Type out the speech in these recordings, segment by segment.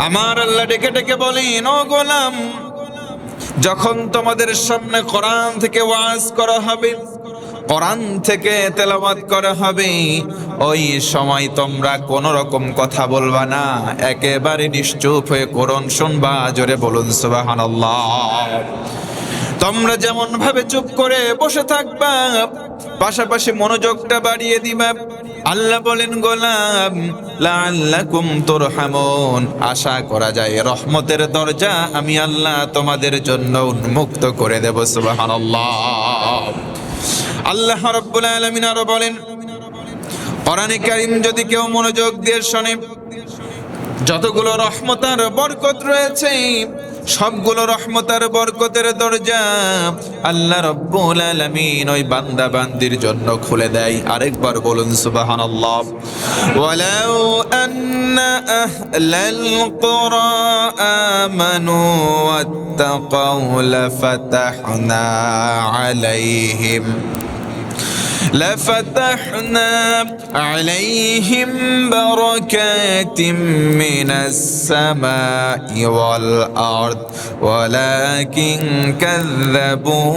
আমার আল্লাহ ডেকে ডেকে বলেন, ও গোলাম, যখন তোমাদের সামনে কোরআন থেকে ওয়াজ করা হবে, কোরআন থেকে তেলাওয়াত করা হবে, ওই সময় তোমরা কোন রকম কথা বলবা না, একেবারে নিশ্চুপ হয়ে কোরআন শুনবা। জোরে বলুন সুবহানাল্লাহ। তোমরা যেমন ভাবে চুপ করে বসে থাকবা, পাশাপাশি মনোযোগটা বাড়িয়ে দিবা। আল্লাহ বলেন, গোলাম, লাআল্লাকুম তুরহামুন, আশা করা যায় রহমতের দরজা আমি আল্লাহ তোমাদের জন্য উন্মুক্ত করে দেব। সুবহানাল্লাহ। আল্লাহ রাব্বুল আলামিন আরো বলেন, কোরআনে কারীম যদি কেউ মনোযোগ দিয়ে শোনে, যতগুলো রহমত আর বরকত রয়েছে সবগুলো রহমত আর বরকতের দরজা আল্লাহ রাব্বুল আলামিন ওই বান্দা বান্দির জন্য খুলে দেয়। আরেকবার বলুন সুবহানাল্লাহ। ওয়ালাউ আন্না আহলাল কুরা আমানু ওয়াত্তাকাউ লাফাতাহনা আলাইহিম بركات من السماء والأرض ولكن كذبوا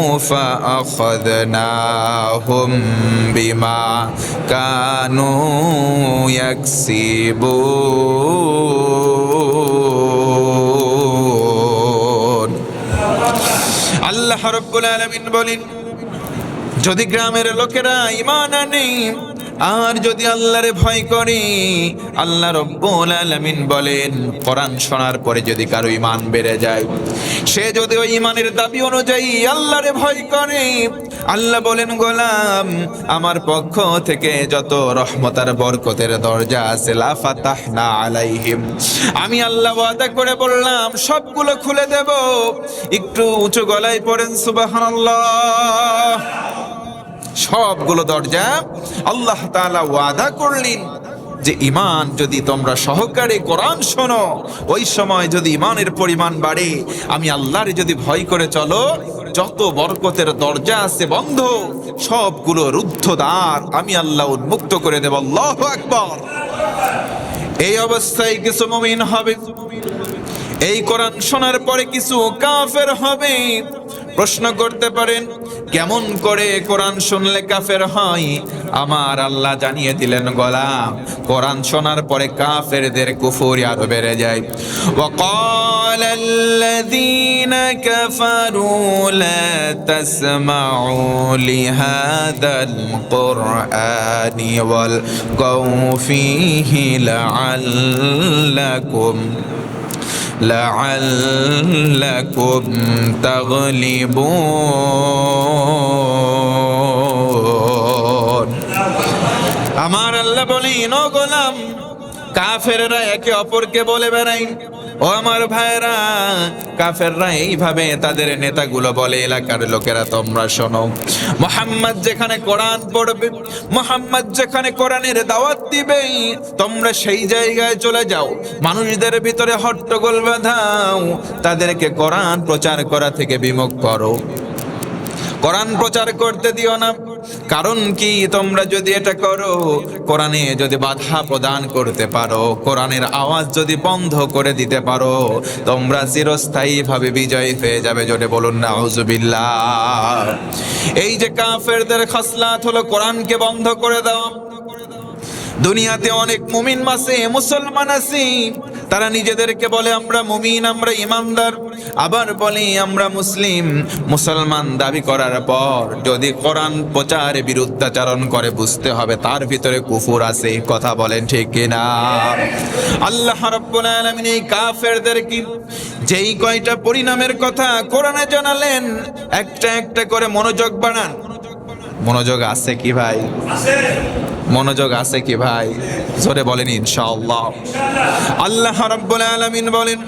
فأخذناهم بما كانوا يكسبون। আল্লাহ রাব্বুল আলামিন বলেন, যদি গ্রামের লোকেরা ঈমান আনে আর যদি আল্লাহরে ভয় করে, আল্লাহ রাব্বুল আলামিন বলেন, কোরআন শোনার পরে যদি কারো ঈমান বেড়ে যায়, সে যদি ওই ঈমানের দাবি অনুযায়ী আল্লাহরে ভয় করে, আল্লাহ বলেন, গোলাম, আমার পক্ষ থেকে যত রহমত আর বরকতের দরজা আছে লাফাতাহনা আলাইহিম, আমি আল্লাহ ওয়াদা করে বললাম সবগুলো খুলে দেব। একটু উঁচু গলায় পড়েন সুবহানাল্লাহ। সবগুলো দরজা আল্লাহ তাআলা ওয়াদা করলেন যে ঈমান যদি তোমরা সহকারে কোরআন শোনো, ওই সময় যদি ঈমানের পরিমাণ বাড়ে, আমি আল্লাহর যদি ভয় করে চলো, যত বরকতের দরজা আছে বন্ধ সবগুলো রুদ্ধ দ্বার আমি আল্লাহ উন্মুক্ত করে দেব। আল্লাহু আকবার। এই অবস্থায় কিছু মুমিন হবে, এই কোরআন শোনার পরে কিছু কাফের হবে। প্রশ্ন করতে পারেন, কেমন করে কোরআন শুনলে কাফের হয়? আমার আল্লাহ জানিয়ে দিলেন, গোলাম, কোরআন শোনার পরে কাফেরদের কুফর আরো বেড়ে যায়। وقال الذين كفروا لا تسمعوا لهذا القرآن والغوا فيه لعلكم تغلبون। আমার আল্লাহ বলেন, ও গোলাম, কাফেররা একে অপরকে বলে বেড়ায়, ও আমার ভাইরা, কাফেররা এইভাবে তাদের নেতাগুলো বলে, এলাকার লোকেরা তোমরা শোনো, মুহাম্মদ যেখানে কোরআন পড়বে, মুহাম্মদ যেখানে কোরআনের দাওয়াত দিবে, তোমরা সেই জায়গায় চলে যাও, মানুষদের ভিতরে হট্টগোল বাঁধাও, তাদেরকে কোরআন প্রচার করা থেকে বিমুখ করো, কোরআন প্রচার করতে দিও না। কারণ কি, তোমরা যদি এটা করো, কোরআনে যদি বাধা প্রদান করতে পারো, কোরআনের আওয়াজ যদি বন্ধ করে দিতে পারো, তোমরা চিরস্থায়ীভাবে বিজয়ী হয়ে যাবে। জোরে বলুন নাউজুবিল্লাহ। এই যে কাফেরদের খাসলাত হলো কোরআনকে বন্ধ করে দাও। দুনিয়াতে অনেক মুমিন আছে, মুসলমান আছে, তারা নিজেদেরকে বলে আমরা মুমিন, আমরা ইমানদার, আবার বলে আমরা মুসলিম। মুসলমান দাবি করার পর যদি কোরআন প্রচারে বিরুদ্ধাচরণ করে, বুঝতে হবে তার ভিতরে কুফর আছে। কথা বলেন ঠিক কিনা? আল্লাহ রাব্বুল আলামিন এই কাফেরদেরকে যেই কয়টা পরিণামের কথা কোরআনে জানালেন, একটা একটা করে মনোযোগ বাড়ান। মনোযোগ আছে কি ভাই? মনোযোগ আছে কি ভাই? জোরে বলেন ইনশাআল্লাহ। আল্লাহ রাব্বুল আলামিন বলেন,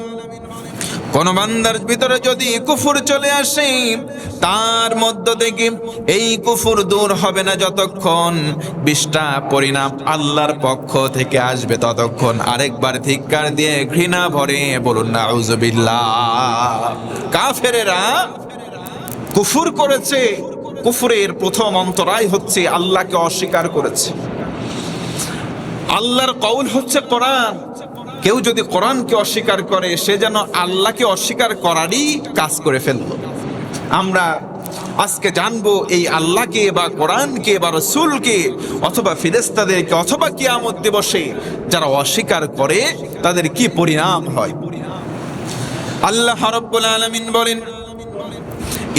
কোন বান্দার ভিতরে যদি কুফর চলে আসে, তার মধ্য থেকে এই কুফর দূর হবে না যতক্ষণ 20টা পরিণাম আল্লাহর পক্ষ থেকে আসবে ততক্ষণ। আরেকবার ধিক্কার দিয়ে ঘৃণা ভরে বলুন নাউজুবিল্লাহ। কাফেরেরা কুফর করেছে, কুফরের প্রথম অন্তরায় হচ্ছে আল্লাহকে অস্বীকার করেছে। আল্লাহর কওল হচ্ছে কোরআন, কেউ যদি কোরআনকে অস্বীকার করে সে যেন আল্লাহকে অস্বীকার করারই কাজ করে ফেললো। আমরা আজকে জানবো এই আল্লাহকে বা কোরআনকে বা রাসূলকে অথবা ফেরেশতাদেরকে অথবা কিয়ামত দিবসে যারা অস্বীকার করে তাদের কি পরিণাম হয়। আল্লাহ রাব্বুল আলামিন বলেন,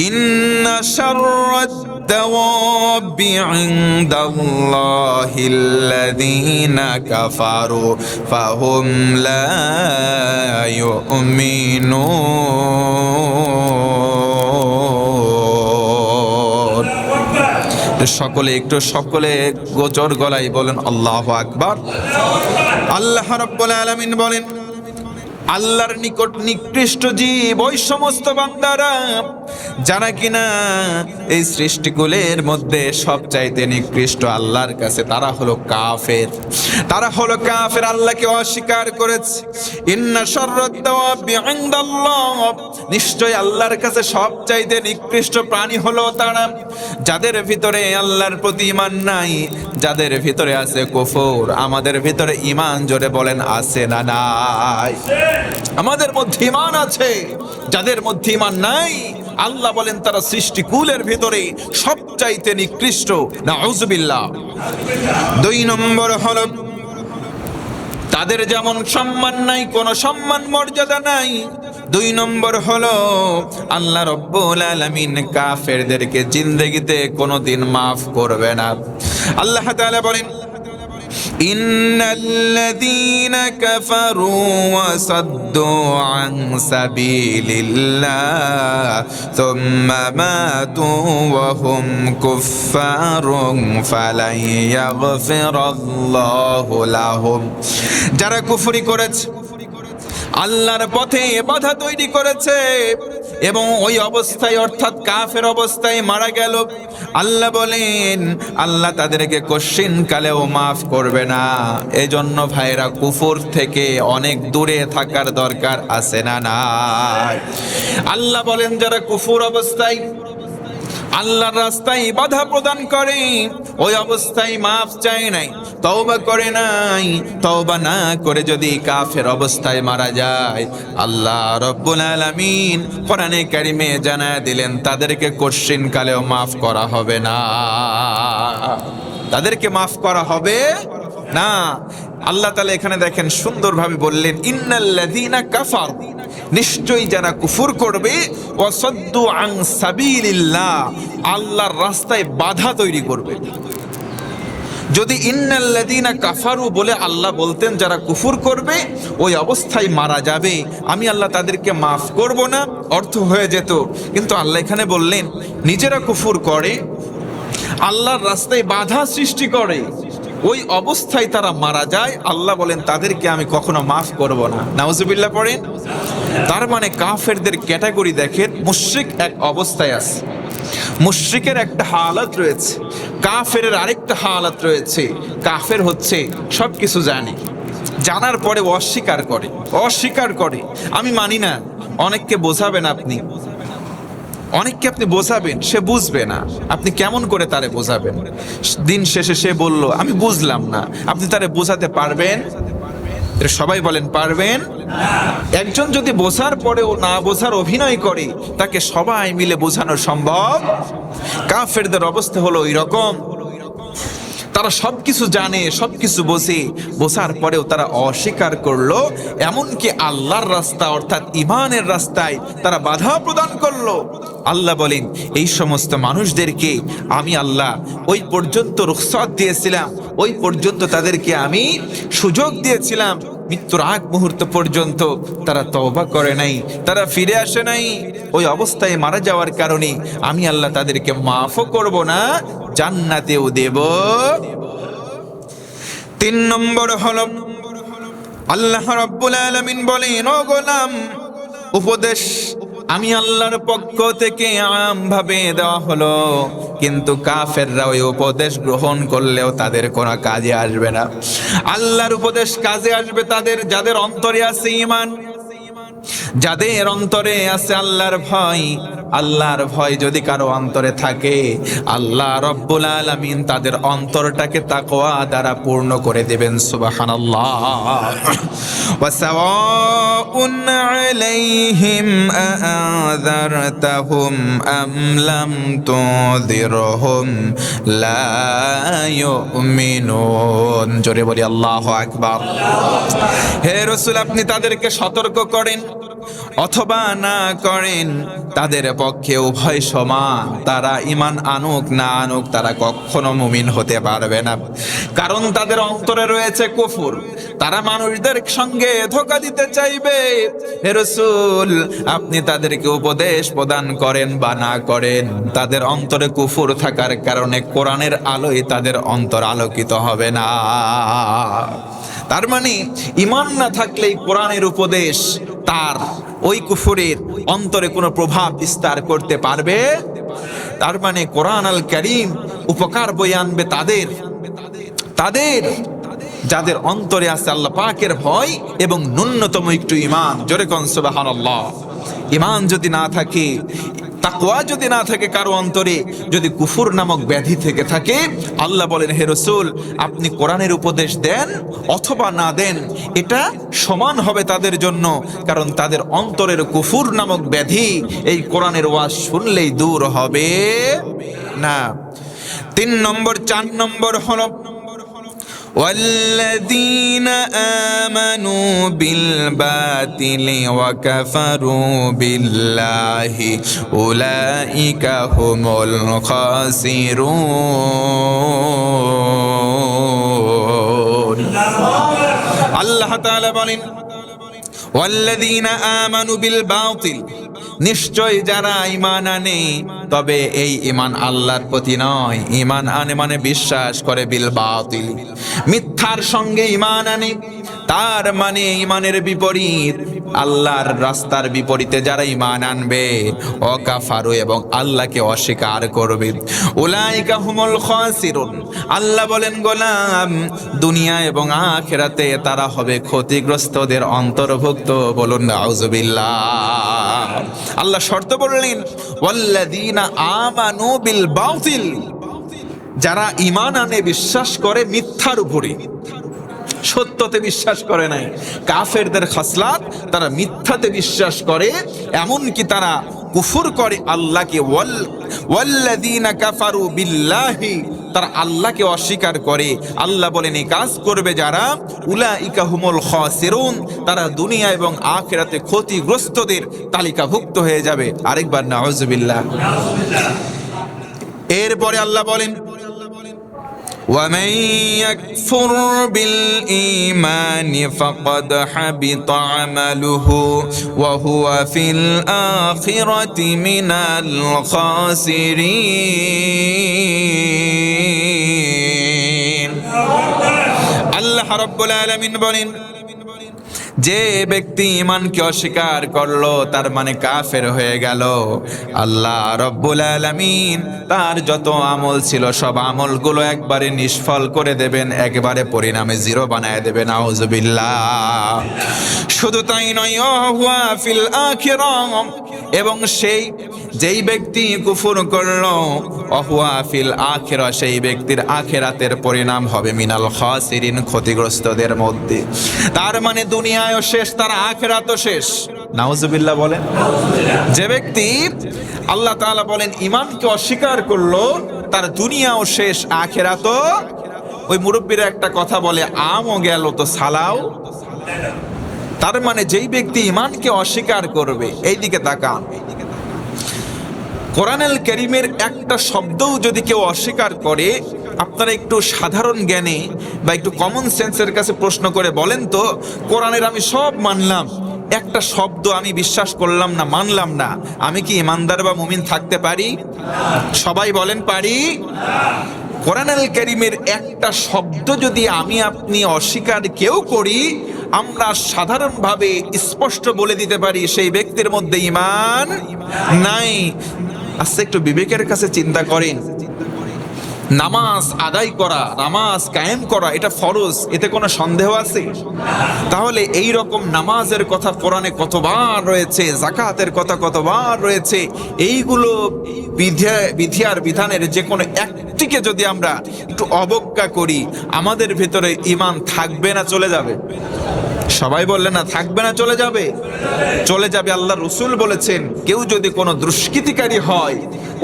ইন্না শাররাদ দাওয়াবি ইনদাল্লাহিল্লাযীনা কাফারু ফাহুম লা ইউমিনুন। সকলে গোচর গলায় বলেন আল্লাহু আকবার। আল্লাহ রাব্বুল আলামিন বলেন, আল্লাহর নিকট নিকৃষ্ট জীব ওই সমস্ত বান্দারা যারা কিনা এই সৃষ্টিকুলের মধ্যে সবচাইতে নিকৃষ্ট আল্লাহর কাছে, তারা হলো কাফের। আল্লাহকে অস্বীকার করেছে। ইন্না শাররাদ দাওয়াবি ইনদাল্লাহ, নিশ্চয় আল্লাহর কাছে সবচাইতে নিকৃষ্ট প্রাণী হলো তারা যাদের ভিতরে আল্লাহর প্রতি ঈমান নাই, যাদের ভিতরে আছে কুফর। আমাদের ভিতরে ঈমান, জোরে বলেন, আছে না নাই? আমাদের মধ্যে ঈমান আছে, যাদের মধ্যে ঈমান নাই আল্লাহ বলেন তারা সৃষ্টিকুলের ভিতরে সবচাইতে নিকৃষ্ট। নাউযুবিল্লাহ। 2 নম্বর হলো তাদের যেমন সম্মান নাই, কোনো সম্মান মর্যাদা নাই। 2 নম্বর হলো আল্লাহ রাব্বুল আলামিন কাফেরদেরকে জিন্দেগিতে কোনোদিন মাফ করবে না। আল্লাহ তাআলা বলেন, ইন্নাল্লাযীনা কাফারু ওয়া সাদ্দু আন সাবিলিল্লাহ সুম্মা মাতু ওয়া হুম কুফফারুন ফালান ইয়াগফিরাল্লাহু লাহুম। যারা কুফরি করেছে, আল্লাহর পথে বাধা তৈরি করেছে এবং ওই অবস্থায় অর্থাৎ কাফের অবস্থায় মারা গেল, আল্লাহ বলেন আল্লাহ তাদেরকে কশিন কালেও মাফ করবে না। এজন্য ভাইরা কুফর থেকে অনেক দূরে থাকার দরকার আছে না নাই? আল্লাহ বলেন যারা কুফর অবস্থায় আল্লাহর রাস্তায় বাধা প্রদান করে, ওই অবস্থায় মাফ চায় নাই, তওবা করে নাই, তওবা না করে যদি কাফের অবস্থায় মারা যায়, আল্লাহ রাব্বুল আলামিন কোরআনে কারিমে জানায় দিলেন তাদেরকে কশিন কালেও মাফ করা হবে না, তাদেরকে মাফ করা হবে না। আল্লাহ তাআলা এখানে দেখেন সুন্দরভাবে বললেন, ইন্নাল্লাযীনা কাফারু, নিশ্চয়ই যারা কুফর করবে, ওয়াসাদ্দু আন সাবিলিল্লাহ, আল্লাহর রাস্তায় বাধা তৈরি করবে। যদি ইন্নাল্লাযীনা কাফারু বলে আল্লাহ বলতেন যারা কুফর করবে ওই অবস্থায় মারা যাবে, আমি আল্লাহ তাদেরকে মাফ করব না, অর্থ হয়ে যেত। কিন্তু আল্লাহ এখানে বললেন নিজেরা কুফর করে, আল্লাহর রাস্তায় বাধা সৃষ্টি করে, ওই অবস্থায় তারা মারা যায়, আল্লাহ বলেন তাদেরকে আমি কখনো মাফ করব না। নাউজুবিল্লাহ পড়েন। তার মানে কাফেরদের ক্যাটাগরি দেখেন, মুশরিক এক অবস্থায় আছে, মুশরিকের একটা হালাত রয়েছে, কাফের আরেকটা হালাত রয়েছে। কাফের হচ্ছে সবকিছু জানে, জানার পরে অস্বীকার করে আমি মানি না। অনেককে বোঝাবেন আপনি, অনেককে আপনি বোঝাবেন, সে বুঝবে না। আপনি কেমন করে তারে বোঝাবেন? দিন শেষে সে বলল আমি বুঝলাম না, আপনি তারে বোঝাতে পারবেন? সবাই বলেন পারবেন? একজন যদি বোঝার পরেও না বোঝার অভিনয় করে, তাকে সবাই মিলে বোঝানো সম্ভব? কাফেরদের অবস্থা হলো ওই রকম, তারা সবকিছু জানে, সবকিছু বোঝার পরেও তারা অস্বীকার করলো, এমনকি আল্লাহর রাস্তা অর্থাৎ ঈমানের রাস্তায় তারা বাধা প্রদান করলো। আল্লাহ বলেন এই সমস্ত মানুষদেরকে আমি আল্লাহ ওই পর্যন্ত রুখসত দিয়েছিলাম, ওই পর্যন্ত তাদেরকে আমি সুযোগ দিয়েছিলাম, মৃত্যুর আগ মুহূর্ত পর্যন্ত তারা তওবা করে নাই, তারা ফিরে আসে নাই। ওই অবস্থায় মারা যাওয়ার কারণে আমি আল্লাহ তাদেরকে মাফও করব না, জান্নাতেও দেব। 3 নম্বর হলো আল্লাহ রাব্বুল আলামিন বলেন, ও গোলাম, উপদেশ আমি আল্লাহর পক্ষ থেকে আমভাবে দেওয়া হলো, কিন্তু কাফেররা ওই উপদেশ গ্রহণ করলেও তাদের কোনো কাজে আসবে না। আল্লাহর উপদেশ কাজে আসবে তাদের যাদের অন্তরে আছে ঈমান, যাদের অন্তরে আছে আল্লাহর ভয়, আল্লাহর ভয় যদি কারো অন্তরে থাকে, আল্লাহ রব্বুল আলামিন তাদের অন্তরটাকে তাকওয়া দ্বারা পূর্ণ করে দেবেন। সুবহানাল্লাহ। ওয়াসাওয়াউন আলাইহিম আ'আযারতাহুম আম লাম তুযিরহুম লা ইউমিনুন। জোরে বলি আল্লাহু আকবার। হে রাসূল, আপনি তাদেরকে সতর্ক করেন অথবা না করেন, তাদের পক্ষে উভয় সমান। তারা ঈমান আনুক না আনুক, তারা কখনো মুমিন হতে পারবে না, কারণ তাদের অন্তরে রয়েছে কুফর। তারা মানুষদের সঙ্গে ধোঁকা দিতে চাইবে। হে রাসূল, আপনি তাদেরকে উপদেশ প্রদান করেন বা না করেন, তাদের অন্তরে কুফর থাকার কারণে কোরআনের আলোয় তাদের অন্তর আলোকিত হবে না। তার মানে ঈমান না থাকলেই কোরআনের উপদেশ তার ওই কুফরের অন্তরে কোনো প্রভাব বিস্তার করতে পারবে। তার মানে কোরআন আল কারীম উপকার বয়ে আনবে তাদের যাদের অন্তরে আছে আল্লাহ পাকের ভয় এবং ন্যূনতম একটু ঈমান। জোরে কোন সুবহানাল্লাহ। ঈমান যদি না থাকে, তাকওয়া যদি না থাকে কারো অন্তরে, যদি কুফর নামক ব্যাধি থেকে থাকে, আল্লাহ বলেন হে রাসূল, আপনি কোরআনের উপদেশ দেন অথবা না দেন, এটা সমান হবে তাদের জন্য, কারণ তাদের অন্তরের কুফর নামক ব্যাধি এই কোরআনের ওয়াজ শুনলেই দূর হবে না। 3 নম্বর 4 নম্বর হলো والذين آمنوا بالباطل وكفروا بالله أولئك هم الخاسرون। আল্লাহ তাআলা বলেন والذين آمنوا بالباطل, নিশ্চয় যারা ঈমান আনে, তবে এই ঈমান আল্লাহর প্রতি নয়, ঈমান আনে মানে বিশ্বাস করে বিল বাতিল, মিথ্যার সঙ্গে ঈমান আনে, তার মানে ঈমানের বিপরীত, আল্লাহর রাস্তার বিপরীতে যারা ঈমান আনবে, অকাফারু এবং আল্লাহকে অস্বীকার করবে, উলাইকা হুমুল খাসিরুন। আল্লাহ বলেন গোলাম, দুনিয়া এবং আখিরাতে তারা হবে ক্ষতিগ্রস্তদের অন্তর্ভুক্ত। বলুন নাউযুবিল্লাহ। আল্লাহ শর্ত বললেন ওয়াল্লাযীনা আমানু বিল বাতিল, যারা ঈমান আনে বিশ্বাস করে মিথ্যার উপরে, সত্যতে বিশ্বাস করে নাই। কাফেরদের খাসলাত, তারা মিথ্যাতে বিশ্বাস করে, এমনকি তারা কুফর করে আল্লাহকে। ওয়াল্লাযীনা কাফারু বিল্লাহি, তারা আল্লাহকে অস্বীকার করে। আল্লাহ বলেন এই কাজ করবে যারা, উলাইকা হুমুল খাসিরুন, তারা দুনিয়া এবং আখিরাতে ক্ষতিগ্রস্তদের তালিকাভুক্ত হয়ে যাবে। আরেকবার নাউযুবিল্লাহ। এরপরে আল্লাহ বলেন وَمَن يَكْفُرْ بِالْإِيمَانِ فَقَدْ حَبِطَ عَمَلُهُ وَهُوَ فِي الْآخِرَةِ مِنَ الْخَاسِرِينَ। আল্লাহ রাব্বুল আলামিন বলেন, যে ব্যক্তি ঈমানকে অস্বীকার করলো তার মানে কাফের হয়ে গেল। আল্লাহ রব্বুল আলামিন তার যত আমল ছিল সব আমলগুলো একবারে নিষ্ফল করে দেবেন, একবারে পরিণামে জিরো বানায় দেবেন। আউযুবিল্লাহ। শুধু তাই নয়, ওয়া ফিল আখিরাহ, এবং যেই ব্যক্তি কুফর করলো, ওয়া ফিল আখিরাহ, সেই ব্যক্তির আখিরাতের পরিণাম হবে মিনাল খাসিরিন, ক্ষতিগ্রস্তদের মধ্যে। তার মানে দুনিয়ায়ও শেষ, তার আখিরাতও শেষ। নাউযুবিল্লাহ বলেন। যে ব্যক্তি, আল্লাহ তাআলা বলেন, ঈমানকে অস্বীকার করলো, তার দুনিয়াও শেষ, আখিরাতও। ওই মুরব্বীরা একটা কথা বলে, আমও গেল তো সালাও। তার মানে যেই ব্যক্তি ঈমানকে অস্বীকার করবে, এইদিকে তাকান, কোরআনুল কারীমের একটা শব্দও যদি কেউ অস্বীকার করে, আপনারা একটু সাধারণ জ্ঞানে বা একটু কমন সেন্সের কাছে প্রশ্ন করে বলেন তো, কোরআনের আমি সব মানলাম, একটা শব্দ আমি বিশ্বাস করলাম না, মানলাম না, আমি কি ঈমানদার বা মুমিন থাকতে পারি? সবাই বলেন পারি? কোরআনুল কারীমের একটা শব্দ যদি আমি আপনি অস্বীকার কেউ করি, আমরা সাধারণভাবে স্পষ্ট বলে দিতে পারি সেই ব্যক্তির মধ্যে ঈমান নাই। আচ্ছা, একটু বিবেকের কাছে চিন্তা করেন, নামাজ আদায় করা, নামাজ কায়েম করা এটা ফরজ, এতে কোনো সন্দেহ আছে? তাহলে এই রকম নামাজের কথা কোরআনে কতবার রয়েছে, যাকাতের কথা কতবার রয়েছে, এইগুলো বিধি আর বিধানের যে কোনো একটিকে যদি আমরা একটু অবজ্ঞা করি, আমাদের ভিতরে ঈমান থাকবে না চলে যাবে? সবাই বললেন না থাকবে না চলে যাবে? চলে যাবে। আল্লাহ রসুল বলেছেন, কেউ যদি কোনো দুষ্কৃতিকারী হয়,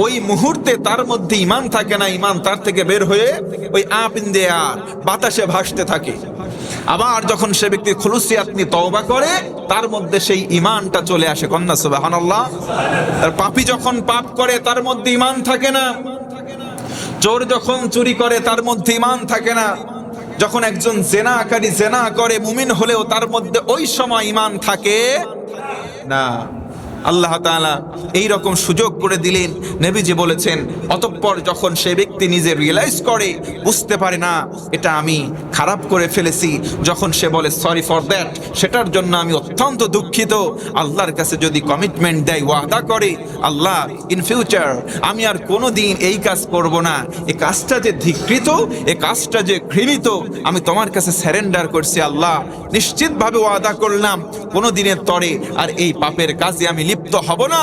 ওই মুহূর্তে তার মধ্যে ঈমান থাকে না, ঈমান তার থেকে বের হয়ে ওই আপ ইন দ্য এয়ার, বাতাসে ভাসতে থাকে। আবার যখন সে ব্যক্তি খুলুসিয়াত নিয়ে তওবা করে, তার মধ্যে সেই ঈমানটা চলে আসে। কন্যা সুবহানাল্লাহ। আর পাপী যখন পাপ করে তার মধ্যে ঈমান থাকে না, চোর যখন চুরি করে তার মধ্যে ঈমান থাকে না, যখন একজন জেনাকারী জেনা করে মুমিন হলেও তার মধ্যে ওই সময় ঈমান থাকে না। আল্লাহ তাআলা এই রকম সুযোগ করে দিলেন। নবীজি বলেছেন, অতঃপর যখন সে ব্যক্তি নিজে রিয়েলাইজ করে, বুঝতে পারে না এটা আমি খারাপ করে ফেলেছি, যখন সে বলে সরি ফর দ্যাট, সেটার জন্য আমি অত্যন্ত দুঃখিত, আল্লাহর কাছে যদি কমিটমেন্ট দেয়, ওয়াদা করে, আল্লাহ ইন ফিউচার আমি আর কোনো দিন এই কাজ করব না, এই কাজটা যে ধিক্কৃত, এই কাজটা যে ঘৃণিত, আমি তোমার কাছে স্যারেন্ডার করছি আল্লাহ, নিশ্চিতভাবে ওয়াদা করলাম কোনো দিনের তরে আর এই পাপের কাজে আমি লিপ্ত হব না।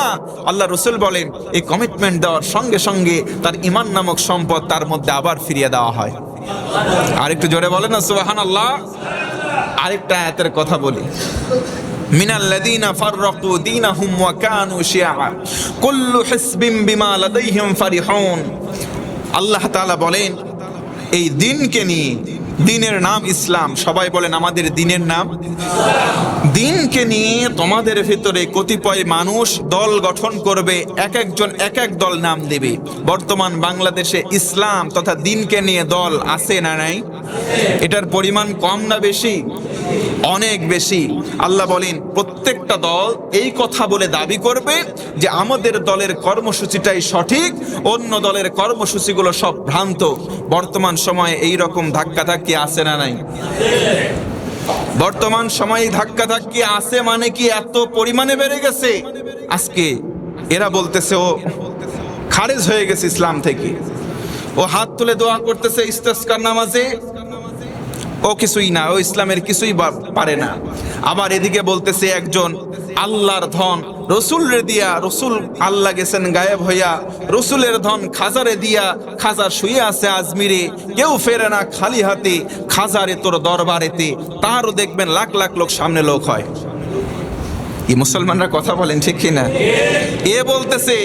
আল্লাহ রসুল বলেন, এই কমিটমেন্ট দেওয়ার সঙ্গে সঙ্গে তার ঈমান নামক সম্পদ তার মধ্যে আবার ফিরিয়ে দেওয়া হয়। আরেকটু জোরে বলেন না সুবহানাল্লাহ। আরেকটা আয়াতের কথা বলি, মিনাল্লাযীনা ফাররাকু দীনাহুম ওয়া কানু শিয়া কুল্লু হিসবিন বিমা লাদাইহিম ফারিহুন। আল্লাহ তাআলা বলেন, এই দিনকে নিয়ে, দিনের নাম ইসলাম, সবাই বলেন আমাদের দিনের নাম দিনকে নিয়ে তোমাদের ভিতরে কতিপয় মানুষ দল গঠন করবে, এক একজন এক এক দল নাম দেবে। বর্তমান বাংলাদেশে ইসলাম তথা দিনকে নিয়ে দল আছে না নাই? এটার পরিমাণ কম না বেশি? অনেক বেশি। আল্লাহ বলেন, প্রত্যেকটা দল এই কথা বলে দাবি করবে যে আমাদের দলের কর্মসূচিটাই সঠিক, অন্য দলের কর্মসূচিগুলো সব ভ্রান্ত। বর্তমান সময়ে এই রকম ধাক্কাধাক্কি আছে না নাই? বর্তমান সময়ে ধাক্কাধাক্কি আছে, মানে কি এত পরিমাণে বেড়ে গেছে। আজকে এরা বলতেছে ও খারেজ হয়ে গেছে ইসলাম থেকে, ও হাত তুলে দোয়া করতেছে ইস্তেসকার নামাজে, ও কিছুই না, ও ইসলামের কিছুই পারে না। আবার এদিকে বলতেছে একজন আল্লাহর ধন রসুলের দিয়া, রসুল আল্লাহ গেছেন গায়েব হইয়া, রসুলের ধন খাজারে দিয়া, খাজা শুয়ে আছে আজমিরে, কেউ ফেরে না খালি হাতে, খাজারে তোর দরবারেতে, তারও দেখবেন লাখ লাখ লোক সামনে লোক হয়। এই মুসলমানরা কথা বলেন ঠিক কিনা? এ বলতেছে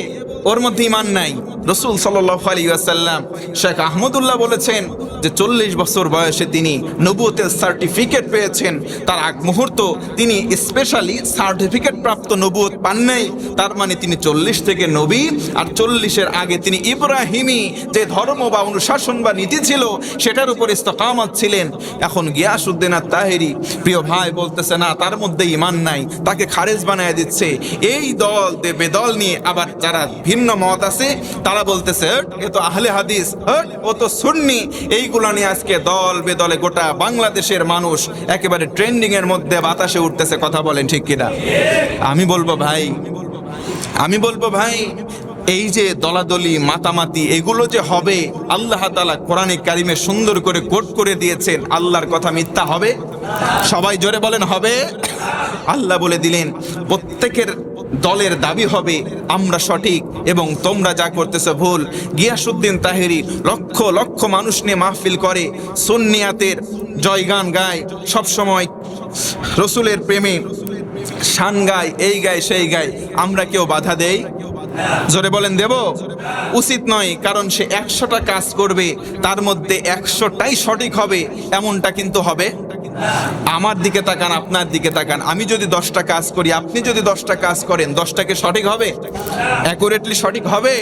ওর মধ্যে ঈমান নাই। রাসূল সাল্লাল্লাহু আলাইহি ওয়াসাল্লাম শেখ আহমদুল্লাহ বলেছেন যে 40 বছর বয়সে তিনি নবুয়তের সার্টিফিকেট পেয়েছেন। তার আগ মুহূর্ত তিনি স্পেশালি সার্টিফিকেট প্রাপ্ত নবুয়ত পান নাই, তার মানে তিনি 40 থেকে নবী, আর 40-এর আগে তিনি ইব্রাহিমী যে ধর্ম বা অনুশাসন বা নীতি ছিল সেটার উপর ইস্তেকামত ছিলেন। এখন গিয়াসউদ্দিন আত-তাহেরি প্রিয় ভাই বলতেছে না, তার মধ্যে ঈমান নাই, তাকে খারেজ বানায় দিচ্ছে। এই দল বেদল নিয়ে আবার যারা ভিন্ন মত আছে তারা বলতেছে এ তো আহলে হাদিস, ও তো সুন্নি, এইগুলো নিয়ে আজকে দল বেদলে গোটা বাংলাদেশের মানুষ একেবারে ট্রেন্ডিং এর মধ্যে বাতাসে উঠতেছে। কথা বলেন ঠিক কিনা? আমি বলবো ভাই এই যে দলাদলি মাতামাতি এগুলো যে হবে, আল্লাহ তাআলা কোরআনে কারিমে সুন্দর করে কোট করে দিয়েছেন, আল্লাহর কথা মিথ্যা হবে? সবাই জোরে বলেন হবে? আল্লাহ বলে দিলেন প্রত্যেকের দলের দাবি হবে আমরা সঠিক এবং তোমরা যা করতেছো ভুল। গিয়াসউদ্দিন তাহেরি লক্ষ লক্ষ মানুষ নিয়ে মাহফিল করে, সুন্নিয়াতের জয়গান গায়, সবসময় রসুলের প্রেমে শান গায়, এই গায় সেই গায়, আমরা কেউ বাধা দেই? জোরে বলেন দেব? উচিত নয়, কারণ সে 100টা কাজ করবে, তার মধ্যে 100টাই সঠিক হবে এমনটা কিন্তু হবে। আমার দিকে তাকান, আপনার দিকে তাকান, আমি যদি 10টা কাজ করি, আপনি যদি 10টা কাজ করেন, 10টাকে সঠিক হবে? অ্যাকুরেটলি সঠিক হবে?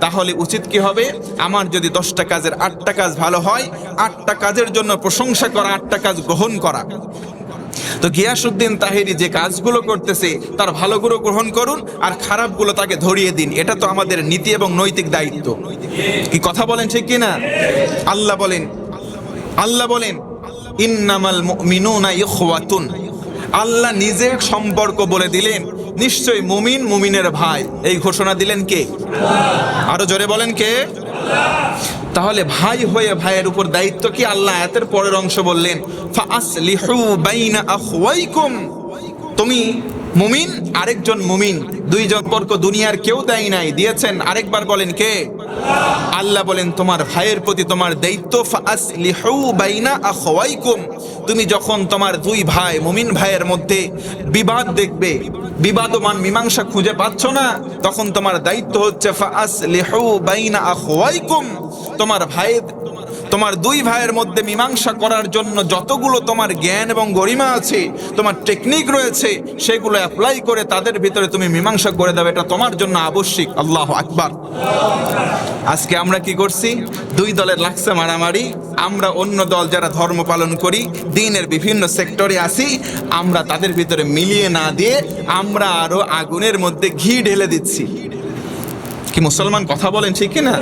তাহলে উচিত কি হবে? আমার যদি 10টা কাজের 8টা কাজ ভালো হয়, 8টা কাজের জন্য প্রশংসা করা, 8টা কাজ গ্রহণ করা। তো গিয়াসউদ্দিন তাহেরি যে কাজগুলো করতেছে তার ভালোগুলো গ্রহণ করুন আর খারাপগুলো তাকে ধরিয়ে দিন, এটা তো আমাদের নীতি এবং নৈতিক দায়িত্ব। কি কথা বলেন ঠিক কিনা? আল্লাহ বলেন ইন্নামাল মুমিনুনা ইখওয়াতুন, আল্লাহ নিজে সম্পর্ক বলে দিলেন, নিশ্চয়ই মুমিন মুমিনের ভাই। এই ঘোষণা দিলেন কে? আরো জোরে বলেন কে? তাহলে ভাই হয়ে ভাইয়ের উপর দায়িত্ব কি? আল্লাহ আয়াতের পরের অংশ বললেন, ফাআসলিহু বাইনা আখওয়াইকুম। তুমি মুমিন, আরেকজন মুমিন, দুইজন সম্পর্ক দুনিয়ার কেউ দেয় নাই, দিয়েছেন আরেকবার বলেন কে? আল্লাহ বলেন তোমার ভাইয়ের প্রতি তোমার দায়িত্ব, ফাআসলিহু বাইনা আখওয়াইকুম। তুমি যখন তোমার দুই ভাই মুমিন ভাইয়ের মধ্যে বিবাদ দেখবে, বিবাদমান মীমাংসা খুঁজে পাচ্ছ না, তখন তোমার দায়িত্ব হচ্ছে ফাআসলিহু বাইনা আখওয়াইকুম। তোমার দুই ভাইয়ের মধ্যে মীমাংসা করার জন্য যতগুলো তোমার জ্ঞান এবং গরিমা আছে, তোমার টেকনিক রয়েছে, সেগুলো অ্যাপ্লাই করে তাদের ভিতরে তুমি মীমাংসা করে দেবে, এটা তোমার জন্য আবশ্যিক। আল্লাহু আকবার। আজকে আমরা কি করছি? দুই দলের লাগছে মারামারি। আমরা অন্য দল যারা ধর্ম পালন করি, দ্বীনের বিভিন্ন সেক্টরে আসি, আমরা তাদের ভিতরে মিলিয়ে না দিয়ে আমরা আরো আগুনের মধ্যে ঘি ঢেলে দিচ্ছি। কি মুসলমান কথা বলেন ঠিক কিনা?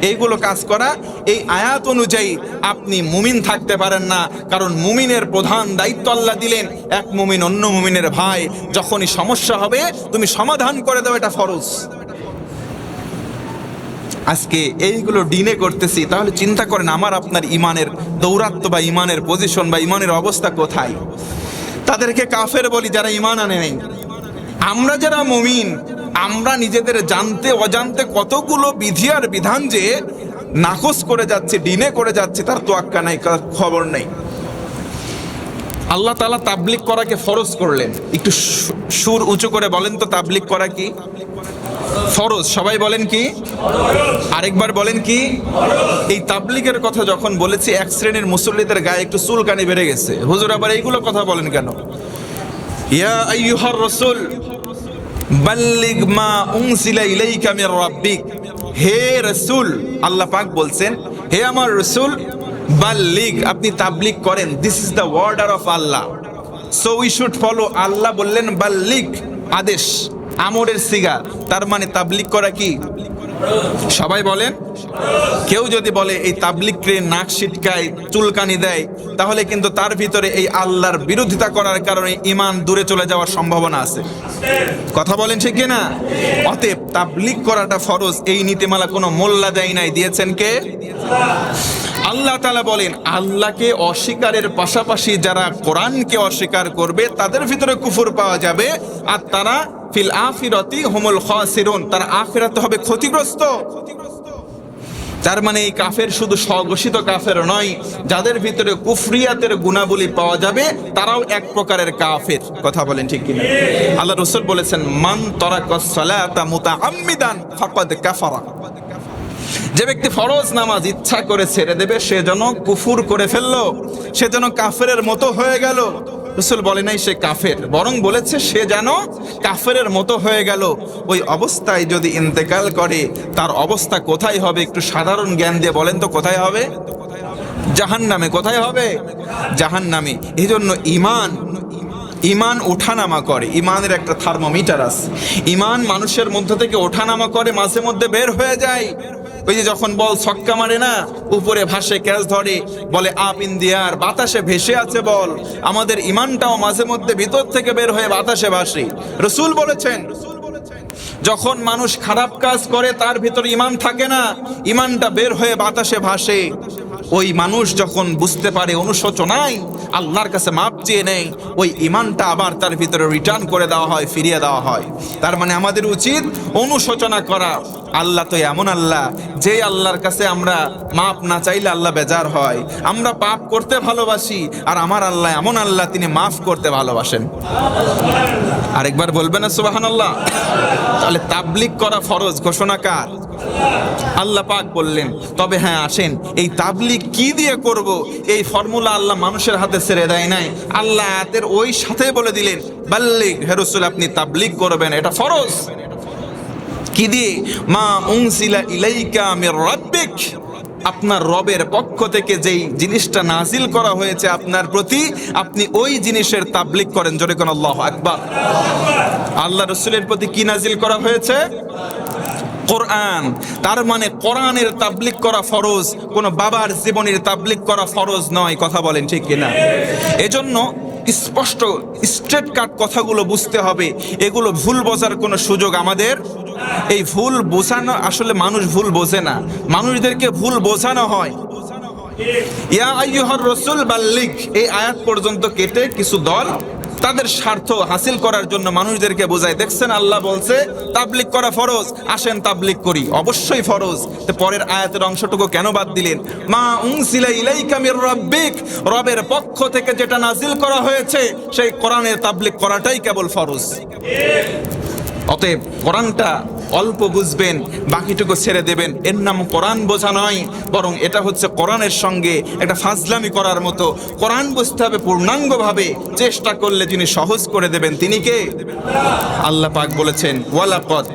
এইগুলো কাজ করা, এই আয়াত অনুযায়ী আপনি মুমিন থাকতে পারেন না, কারণ মুমিনের প্রধান দায়িত্ব আল্লাহ দিলেন, এক মুমিন অন্য মুমিনের ভাই, যখনই সমস্যা হবে তুমি সমাধান করে দাও, এটা ফরজ। আজকে এইগুলো ডিনে করতেছি, তাহলে চিন্তা করেন আমার আপনার ইমানের দৌরাত্ম্য বা ইমানের পজিশন বা ইমানের অবস্থা কোথায়। তাদেরকে কাফের বলি যারা ইমান আনে নাই। আমরা যারা মুমিন, আমরা নিজেদের জানতে অজান্তে কতগুলো বিধি আর বিধান যে নাকচ করে যাচ্ছে, ডিনে করে যাচ্ছে, তার তোয়াক্কা নাই, খবর নেই। আল্লাহ তাআলা তাবলীগ করাকে ফরজ করলেন। একটু সুর উঁচু করে বলেন তো, তাবলীগ করা কি? ফরজ। সবাই বলেন কি? আরেকবার বলেন কি? এই তাবলীগের কথা যখন বলেছি, এক শ্রেণীর মুসল্লিদের গায়ে একটু চুলকানি বেড়ে গেছে। হুজুর আবার এইগুলো কথা বলেন কেন? ইয়া আইয়ুহার রাসূল বাল্লিগ মা উনজিলা ইলাইকা মির রাব্বিক। হে রাসূল, আল্লাহ পাক বলছেন, হে আমার রাসূল, বাল্লিগ, আপনি তাবলীগ করেন। This is the order of Allah, so we should follow. Allah বললেন বাল্লিগ, আদেশ, আমরের সিগা, তার মানে তাবলীগ করা কি? সবাই বলেন। কেউ যদি বলে এই তাবলীগকে নাক সিটকায়, চুলকানি দেয়, তাহলে কিন্তু তার ভিতরে এই আল্লাহর বিরোধিতা করার কারণে ঈমান দূরে চলে যাওয়ার সম্ভাবনা আছে। কথা বলেন ঠিক কিনা? অতএব তাবলীগ করাটা ফরজ। এই নীতিমালা কোনো মোল্লা দেয় নাই, দিয়েছেন কে? আল্লাহ তাআলা বলেন, আল্লাহকে অস্বীকারের পাশাপাশি যারা কোরআনকে অস্বীকার করবে তাদের ভিতরে কুফর পাওয়া যাবে, আর তারা ফিল আখিরাতি হুমুল খাসিরুন, তারা আখিরাতে হবে ক্ষতিগ্রস্ত। তার মানে এই কাফের শুধু স্বঘোষিত কাফের নয়, যাদের ভিতরে কুফরিয়াতের গুণাবলী পাওয়া যাবে তারাও এক প্রকারের কাফের। কথা বলেন ঠিক কিনা? আল্লাহ রাসূল বলেছেন, মান তারাকাস সালাতা মুতাআম্মিদান ফাকাদ কাফারা। যে ব্যক্তি ফরজ নামাজ ইচ্ছা করে ছেড়ে দেবে, সে যেন কুফর করে ফেললো, সে যেন কাফেরের মতো হয়ে গেল। রাসূল বলে নাই সে কাফের, বরং বলেছে সে যেন কাফেরের মতো হয়ে গেল। ওই অবস্থায় যদি ইন্তেকাল করে, তার অবস্থা কোথায় হবে? একটু সাধারণ জ্ঞান দিয়ে বলেন তো, কোথায় হবে? জাহান্নামে। কোথায় হবে? জাহান্নামে। এই জন্য ইমান ওঠানামা করে। ইমানের একটা থার্মোমিটার আছে। ইমান মানুষের মধ্য থেকে ওঠানামা করে, মাঝে মধ্যে বের হয়ে যায়। ওই যে যখন বল ছক্কা মারে না, উপরে ভাসে, ক্যাচ ধরে, বলে আপ ইন দি এয়ার, বাতাসে ভেসে আছে বল। আমাদের ইমানটাও মাঝে মধ্যে ভিতর থেকে বের হয়ে বাতাসে ভাসে। রাসূল বলেছেন, যখন মানুষ খারাপ কাজ করে তার ভিতরে ইমান থাকে না, ইমানটা বের হয়ে বাতাসে ভাসে। ওই মানুষ যখন বুঝতে পারে, অনুশোচনায় আল্লাহর কাছে মাপ চেয়ে নেয়, ওই ইমানটা আবার তার ভিতরে রিটার্ন করে দেওয়া হয়, ফিরিয়ে দেওয়া হয়। তার মানে আমাদের উচিত অনুশোচনা করা। আল্লাহ তো এমন আল্লাহ, যে আল্লাহর কাছে আমরা মাপ না চাইলে আল্লাহ বেজার হয়। আমরা পাপ করতে ভালোবাসি, আর আমার আল্লাহ এমন আল্লাহ, তিনি মাফ করতে ভালোবাসেন। আরেকবার বলবেন না সুবহানাল্লাহ? তাহলে তাবলীগ করা ফরজ, ঘোষণা কার? আল্লাহ পাক বললেন। তবে হ্যাঁ, আসেন, এই তাবলীগ কি দিয়ে করব, এই ফর্মুলা আল্লাহ মানুষের হাতে ছেড়ে দেয় নাই। আল্লাহ আয়াতের ওই সাথে বলে দিলেন, বাল্লিগ, হে রাসূল আপনি তাবলীগ করবেন, এটা ফরজ। কি দিয়ে? মা উনজিলা ইলাইকা মির রাব্বিক, আপনার রবের পক্ষ থেকে যেই জিনিসটা নাজিল করা হয়েছে আপনার প্রতি, আপনি ওই জিনিসের তাবলীগ করেন। জোরে কোন আল্লাহু আকবার। আল্লাহ রাসূলের প্রতি কি নাজিল করা হয়েছে? কোরআন। তার মানে কোরআনের তাবলীগ করা ফরজ, কোন বাবার জীবনের তাবলীগ করা ফরজ নয়। কথা বলেন ঠিক কিনা? এজন্য স্পষ্ট স্ট্রেট কাট কথাগুলো বুঝতে হবে। এগুলো ভুল বোঝার কোনো সুযোগ আমাদের, এই ভুল বোঝানো আসলে মানুষ ভুল বোঝে না, মানুষদেরকে ভুল বোঝানো হয়। ইয়া আইয়ুহার রাসূল বাল্লিগ, এই আয়াত পর্যন্ত কেটে কিছু দল তাদের স্বার্থ হাসিল করার জন্য মানুষদেরকে বোঝায়। দেখছেন আল্লাহ বলছে তাবলিগ করা ফরজ, আসেন তাবলিগ করি। অবশ্যই ফরজ, তো পরের আয়াতের অংশটুকু কেন বাদ দিলেন? মা উনসিলা ইলাইকা মির রাব্বিক, রবের পক্ষ থেকে যেটা নাজিল করা হয়েছে সেই কোরআনের তাবলিগ করাটাই কেবল ফরজ। অতএব কোরআনটা অল্প বুঝবেন, বাকিটুকু ছেড়ে দেবেন। এর নাম কোরআন বোঝা নয়, বরং এটা হচ্ছে কোরআনের সঙ্গে একটা ফাজলামি করার মতো। কোরআন বুঝতে হবে পূর্ণাঙ্গভাবে, চেষ্টা করলে যিনি সহজ করে দেবেন তিনি কে? আল্লাহ পাক বলেছেন ওয়ালাকাদ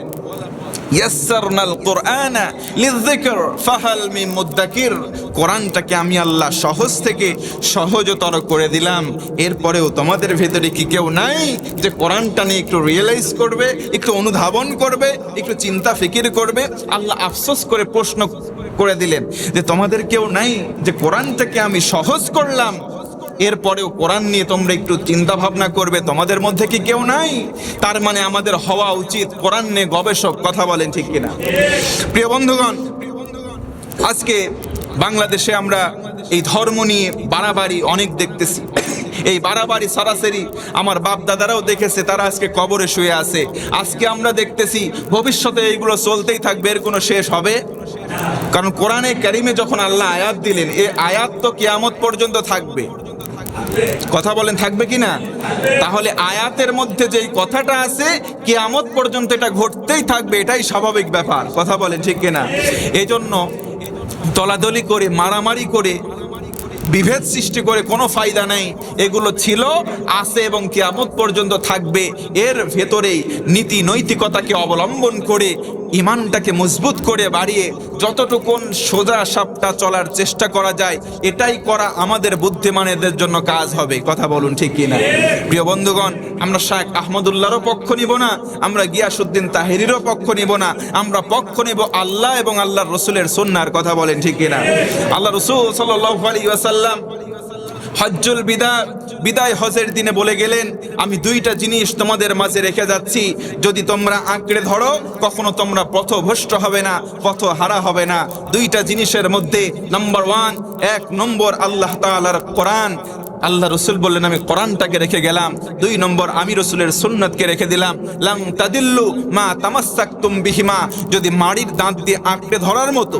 ইয়াসসারনাল কুরআনা লিযিকর ফাহাল মিন মুদ্দাকির, কোরআনটাকে আমি আল্লাহ সহজ থেকে সহজতর করে দিলাম। এরপরেও তোমাদের ভেতরে কি কেউ নাই যে কোরআনটা নিয়ে একটু রিয়েলাইজ করবে, একটু অনুধাবন করবে, একটু চিন্তা ফিকির করবে? আল্লাহ আফসোস করে প্রশ্ন করে দিলেন যে তোমাদের কেউ নাই যে কোরআনটাকে আমি সহজ করলাম, এরপরেও কোরআন নিয়ে তোমরা একটু চিন্তা ভাবনা করবে? তোমাদের মধ্যে কি কেউ নাই? তার মানে আমাদের হওয়া উচিত কোরআন নিয়ে গবেষক। কথা বলেন ঠিক কিনা? প্রিয় বন্ধুগণ, আজকে বাংলাদেশে আমরা এই ধর্ম নিয়ে বাড়াবাড়ি অনেক দেখতেছি। এই বাড়াবাড়ি সরাসরি আমার বাপ দাদারাও দেখেছে, তারা আজকে কবরে শুয়ে আছে। আজকে আমরা দেখতেছি, ভবিষ্যতে এইগুলো চলতেই থাকবে, এর কোনো শেষ হবে? কারণ কোরআনে কারিমে যখন আল্লাহ আয়াত দিলেন, এই আয়াত তো কিয়ামত পর্যন্ত থাকবে। কথা বলেন থাকবে কি না? তাহলে আয়াতের মধ্যে যেই কথাটা আছে কিয়ামত পর্যন্ত এটা ঘটতেই থাকবে, এটাই স্বাভাবিক ব্যাপার। কথা বলেন ঠিক কিনা? এই জন্য দলাদলি করে, মারামারি করে, বিভেদ সৃষ্টি করে কোনো ফায়দা নেই। এগুলো ছিল, আছে এবং কিয়ামত পর্যন্ত থাকবে। এর ভেতরেই নীতি নৈতিকতাকে অবলম্বন করে ইমানটাকে মজবুত করে বাড়িয়ে যতটুকুন সোজা সাপটা চলার চেষ্টা করা যায়, এটাই করা আমাদের বুদ্ধিমানেদের জন্য কাজ হবে। কথা বলুন ঠিক কিনা? প্রিয় বন্ধুগণ, আমরা শাইখ আহমদুল্লাহরও পক্ষ নিব না, আমরা গিয়াসউদ্দিন তাহেরিরও পক্ষ নিব না, আমরা পক্ষ নিব আল্লাহ এবং আল্লাহর রসুলের সুন্নাহর। কথা বলেন ঠিক কিনা? আল্লাহ রসুল সাল্লাল্লাহু আলাইহি ওয়াসাল্লাম হজ্জুল বিদায় হজের দিনে বলে গেলেন, আমি দুইটা জিনিস তোমাদের মাঝে রেখে যাচ্ছি, যদি তোমরা আঁকড়ে ধরো কখনো তোমরা পথভ্রষ্ট হবে না, পথ হারা হবে না। দুইটা জিনিসের মধ্যে নাম্বার 1, 1 নম্বর আল্লাহ তাআলার কোরআন। আল্লাহ রসুল বললেন আমি কোরআনটাকে রেখে গেলাম। 2 নম্বর আমি রসুলের সুন্নাতকে রেখে দিলাম। লাং তাদিল্লু মা তামাসসাকতুম বিহিমা, যদি মাড়ির দাঁত দিয়ে আঁকড়ে ধরার মতো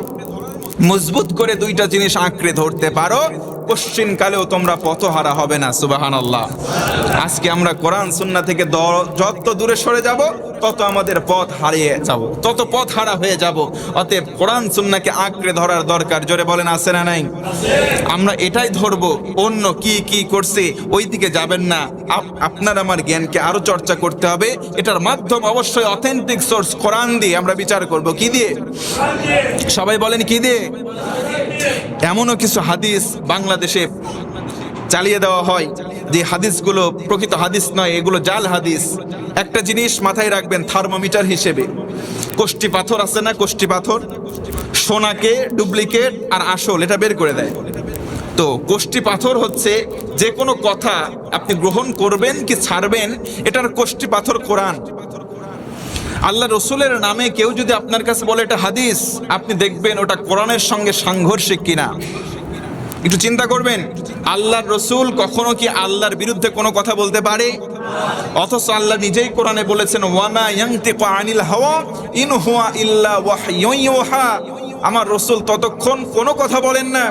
মজবুত করে দুইটা জিনিস আঁকড়ে ধরতে পারো, পশ্চিমকালেও তোমরা পথহারা হবে না। সুবহানাল্লাহ। আজকে আমরা কোরআন সুন্নাহ থেকে যত দূরে সরে যাব, তত আমাদের পথ হারিয়ে যাব, তত পথ হারা হয়ে যাব। অতএব কোরআন সুন্নাহকে আঁকড়ে ধরার দরকার। জোরে বলেন আছে না নাই? আমরা এটাই ধরবো, অন্য কি কি করছে ওই দিকে যাবেন না। আপনার আমার জ্ঞানকে আরো চর্চা করতে হবে। এটার মাধ্যম অবশ্যই অথেন্টিক সোর্স কোরআন দিয়ে আমরা বিচার করব। কি দিয়ে? সবাই বলেন কি দিয়ে? এমনও কিছু হাদিস বাংলাদেশে চালিয়ে দেওয়া হয় যে হাদিসগুলো প্রকৃত হাদিস নয়, এগুলো জাল হাদিস। একটা জিনিস মাথায় রাখবেন থার্মোমিটার হিসেবে, কোষ্টি পাথর আছে না, কোষ্টি পাথর, সোনাকে ডুপ্লিকেট আর আসল এটা বের করে দেয়। তো কোষ্টি পাথর হচ্ছে যে কোনো কথা আপনি গ্রহণ করবেন কি ছাড়বেন, এটার কোষ্টি পাথর কোরআন। আল্লাহ রসুলের নামে কেউ যদি আপনার কাছে বলে এটা হাদিস, আপনি দেখবেন ওটা কোরআনের সঙ্গে সাংঘর্ষিক কিনা। একটু চিন্তা করবেন, আল্লাহর রসুল কখনো কি আল্লাহর বিরুদ্ধে কোনো কথা বলতে পারে? অথচ আল্লাহ নিজেই কোরআনে বলেছেন ওয়ামা ইয়ানতিকু আনিল হাওয়া ইন হুয়া ইল্লা ওয়াহয়ুন ইউহা, আমার রসুল ততক্ষণ কোনো কথা বলেন না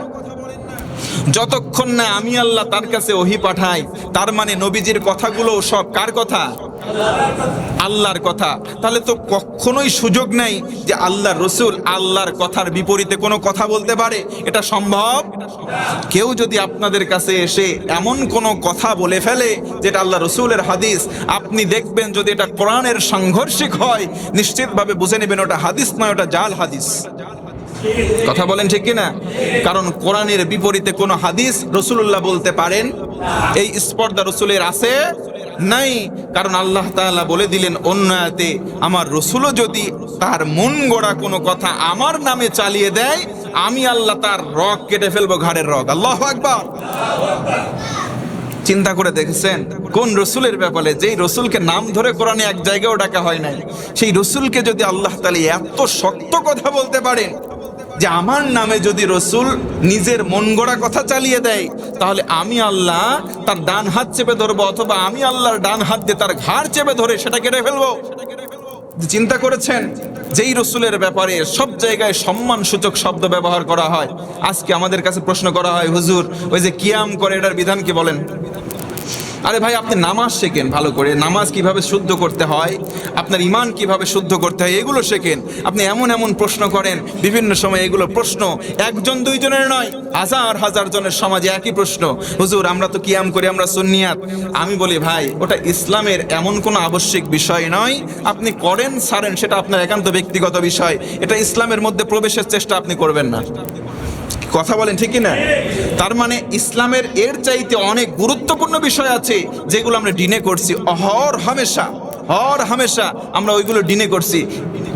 যতক্ষণ না আমি আল্লাহ তার কাছে ওহী পাঠাই। তার মানে নবীজির কথাগুলো সব কার কথা? আল্লাহর কথা। তাহলে তো কখনোই সুযোগ নেই যে আল্লাহর রসুল আল্লাহর কথার বিপরীতে কোনো কথা বলতে পারে। এটা সম্ভব? কেউ যদি আপনাদের কাছে এসে এমন কোনো কথা বলে ফেলে যেটা আল্লাহ রসুলের হাদিস, আপনি দেখবেন যদি এটা কোরআনের সাংঘর্ষিক হয়, নিশ্চিতভাবে বুঝে নেবেন ওটা হাদিস নয়, ওটা জাল হাদিস। কথা বলেন ঠিক কিনা? কারণ কোরআনের বিপরীতে কোনো হাদিস রসুলুল্লাহ বলতে পারেন, এই স্পর্ধা রসুলের আছে নাই। কারণ আল্লাহ তাআলা বলে দিলেন অন্য আয়াতে, আমার রসুলও যদি তার মন গড়া কোনো কথা আমার নামে চালিয়ে দেয়, আমি আল্লাহ তার রগ কেটে ফেলবো, ঘাড়ের রগ। আল্লাহু আকবার। চিন্তা করে দেখেছেন কোন রসুলের ব্যাপারে, যেই রসুলকে নাম ধরে কোরআনে এক জায়গাও ডাকা হয় নাই, সেই রসুলকে যদি আল্লাহ তাআলা এত শক্ত কথা বলতে পারেন যে আমার নামে যদি রসুল নিজের মন গড়া কথা চালিয়ে দেয়, তাহলে আমি আল্লাহ তার ডান হাত চেপে ধরবো, অথবা আমি আল্লাহর ডান হাত দিয়ে তার ঘাড় চেপে ধরে সেটা কেটে ফেলবো। চিন্তা করেছেন যেই রসুলের ব্যাপারে সব জায়গায় সম্মানসূচক শব্দ ব্যবহার করা হয়, আজকে আমাদের কাছে প্রশ্ন করা হয়, হুজুর ওই যে কিয়াম করে এটার বিধান কি বলেন? আরে ভাই, আপনি নামাজ শেখেন ভালো করে, নামাজ কিভাবে শুদ্ধ করতে হয়, আপনার ইমান কিভাবে শুদ্ধ করতে হয় এগুলো শেখেন। আপনি এমন এমন প্রশ্ন করেন বিভিন্ন সময়, এগুলো প্রশ্ন একজন দুইজনের নয়, হাজার হাজার জনের সমাজে একই প্রশ্ন, হুজুর আমরা তো কিয়াম করি, আমরা সুন্নিয়াত। আমি বলি ভাই, ওটা ইসলামের এমন কোনো আবশ্যিক বিষয় নয়, আপনি করেন ছাড়েন সেটা আপনার একান্ত ব্যক্তিগত বিষয়, এটা ইসলামের মধ্যে প্রবেশের চেষ্টা আপনি করবেন না। কথা বলেন ঠিক না? তার মানে ইসলামের এর চাইতে অনেক গুরুত্বপূর্ণ বিষয় আছে যেগুলো আমরা ডিনে করছি, হর হামেশা আমরা ওইগুলো ডিনে করছি।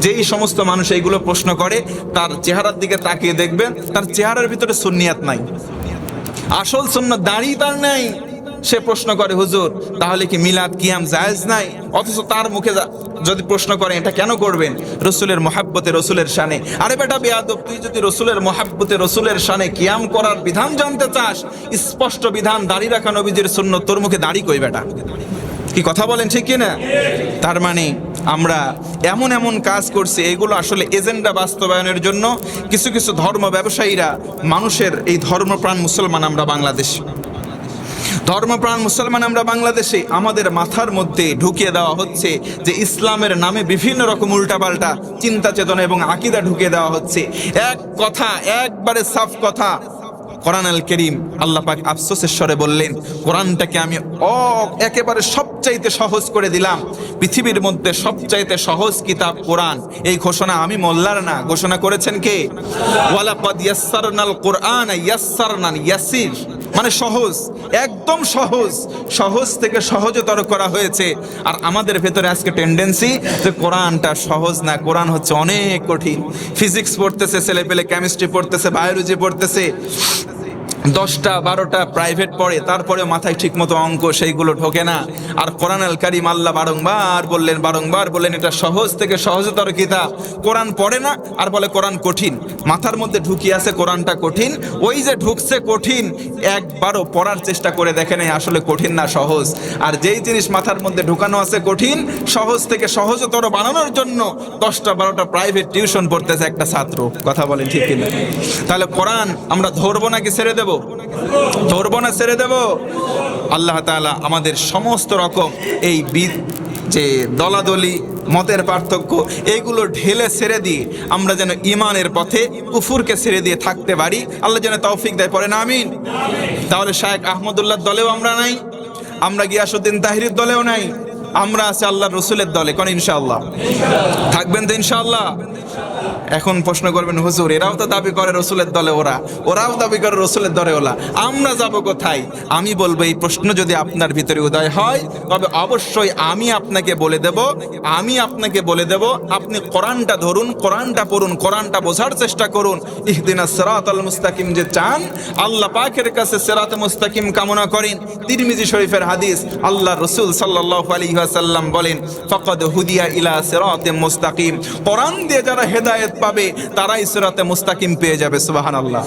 যেই সমস্ত মানুষ এইগুলো প্রশ্ন করে তার চেহারার দিকে তাকিয়ে দেখবেন তার চেহারার ভিতরে সুন্নিয়াত নাই, আসল সুন্নাত দাঁড়িয়ে তার নাই। সে প্রশ্ন করে, হুজুর তাহলে কি মিলাদ কিয়াম জায়েজ নাই? অথচ তার মুখে যদি প্রশ্ন করেন এটা কেন করবেন? রসুলের মহাব্বতে, রসুলের শানে। আরে বেটা বেয়াদব, তুই যদি রসুলের মহাব্বতে, রসুলের শানে কিয়াম করার বিধান জানতে চাস, স্পষ্ট বিধান দাড়ি রাখা নবীজির সুন্নত, তোর মুখে দাড়ি কই বেটা? কি কথা বলেন ঠিক কিনা? তার মানে আমরা এমন এমন কাজ করছি, এগুলো আসলে এজেন্ডা বাস্তবায়নের জন্য। কিছু কিছু ধর্ম ব্যবসায়ীরা মানুষের, এই ধর্মপ্রাণ মুসলমান আমরা বাংলাদেশে আমাদের মাথার মধ্যে ঢুকিয়ে দেওয়া হচ্ছে যে ইসলামের নামে বিভিন্ন রকম উল্টাপাল্টা চিন্তা চেতনা এবং আকীদা ঢুকিয়ে দেওয়া হচ্ছে। এক কথা, একবারে সাফ কথা, কোরআন আল কারীম আল্লাহ পাক আফসোসের স্বরে বললেন, কোরআনটাকে আমি একেবারে সবচাইতে সহজ করে দিলাম, পৃথিবীর মধ্যে সবচাইতে সহজ কিতাব কোরআন। এই ঘোষণা আমি মোল্লার না, ঘোষণা করেছেন কে? ওয়ালাকাদ ইয়াসসারনাল কুরআনা ইয়াসসারনান, ইয়াসির মানে সহজ, একদম সহজ থেকে সহজতর করা হয়েছে। আর আমাদের ভেতরে আজকে টেন্ডেন্সি যে কোরআনটা সহজ না, কোরআন হচ্ছে অনেক কঠিন। ফিজিক্স পড়তেছে ছেলে পেলে, কেমিস্ট্রি পড়তেছে, বায়োলজি পড়তেছে, 10টা 12টা প্রাইভেট পড়ে, তারপরে মাথায় ঠিকমতো অঙ্ক সেইগুলো ঢোকে না। আর কোরআন আল কারীম আল্লাহ বারংবার বললেন এটা সহজ থেকে সহজতর কিতাব। কোরআন পড়ে না আর বলে কোরআন কঠিন, মাথার মধ্যে ঢুকিয়ে আছে কোরআনটা কঠিন। ওই যে ঢুকছে কঠিন, একবারও পড়ার চেষ্টা করে দেখে নেই আসলে কঠিন না সহজ। আর যেই জিনিস মাথার মধ্যে ঢুকানো আছে কঠিন, সহজ থেকে সহজতর বানানোর জন্য 10টা 12টা প্রাইভেট টিউশন পড়তেছে একটা ছাত্র। কথা বলেন ঠিক কিনা? তাহলে কোরআন আমরা ধরবো নাকি ছেড়ে দেব? ধরবো না ছেড়ে দেব? আল্লাহ তাআলা আমাদের সমস্ত রকম এই যে দলাদলি, মতের পার্থক্য, এইগুলো ঢেলে ছেড়ে দিয়ে আমরা যেন ইমানের পথে, কুফুরকে ছেড়ে দিয়ে থাকতে পারি। আল্লাহ যেন তৌফিক দেয়, পড়েন আমিন। তাহলে শায়েখ আহমদুল্লাহর দলেও আমরা নাই, আমরা গিয়াসউদ্দিন তাহরির দলেও নাই, আমরা আছি আল্লাহর রসুলের দলে। কোন ইনশাআল্লাহ থাকবেন তো ইনশাআল্লাহ? এখন প্রশ্ন করবেন, হুজুর এরাও তো দাবি করে রসুলের দলে, ওরাও দাবি করে রসুলের দলে, আমরা যাব কোথায়? আমি বলবো, এই প্রশ্ন যদি আপনার ভিতরে উদয় হয় তবে অবশ্যই আমি আপনাকে বলে দেব আপনি কোরআনটা ধরুন, কোরআনটা পড়ুন, কোরআনটা বোঝার চেষ্টা করুন। ইহদিনাস সিরাতাল মুস্তাকিম যে চান, আল্লাহ পাকের কাছে সিরাতে মুস্তাকিম কামনা করেন। তিরমিজি শরীফের হাদিস, আল্লাহ রসুল সাল্লাল্লাহু আলাইহি ওয়াসাল্লাম বলেন, ফাকাদ হুদিয়া ইলা সিরাতিম মুস্তাকিম, কোরআন দিয়ে যারা হেদায়েত পাবে তারাই সিরাতে মুস্তাকিম পেয়ে যাবে। সুবহানাল্লাহ।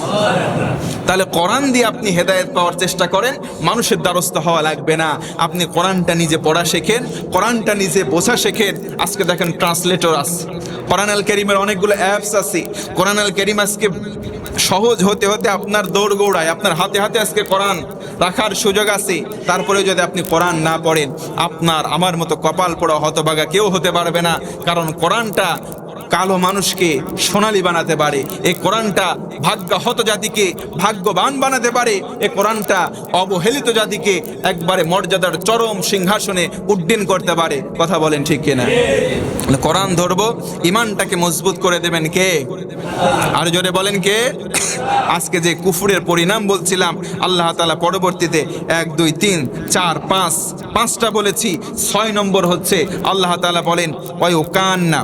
তাহলে কোরআন দিয়ে আপনি হেদায়েত পাওয়ার চেষ্টা করেন, মানুষের দ্বারস্থ হওয়া লাগবে না। আপনি কোরআনটা নিজে পড়া শেখেন, কোরআনটা নিজে বোঝা শেখেন। আজকে দেখেন ট্রান্সলেটর আছে, কোরআন আল কারীমের অনেকগুলো অ্যাপস আছে। কোরআন আল কারীম আজকে সহজ হতে হতে আপনার দৌড় গৌড়ায়, আপনার হাতে হাতে আজকে কোরআন রাখার সুযোগ আছে। তারপরে যদি আপনি কোরআন না পড়েন, আপনার আমার মতো কপাল পোড়া হতভাগা কেউ হতে পারবে না। কারণ কোরআনটা কালো মানুষকে সোনালী বানাতে পারে, এই কোরআনটা ভাগ্যহত জাতিকে ভাগ্যবান বানাতে পারে, এই কোরআনটা অবহেলিত জাতিকে একবারে মর্যাদার চরম সিংহাসনে উড্ডীন করতে পারে। কথা বলেন ঠিক কিনা? কোরআন ধরবো, ইমানটাকে মজবুত করে দেবেন কে? আর জোরে বলেন কে? আজকে যে কুফুরের পরিণাম বলছিলাম, আল্লাহ তাআলা পরবর্তীতে 1 2 3 4 5 5টা বলেছি, 6 নম্বর হচ্ছে আল্লাহ তাআলা বলেন ওয়ায়ুকান্না,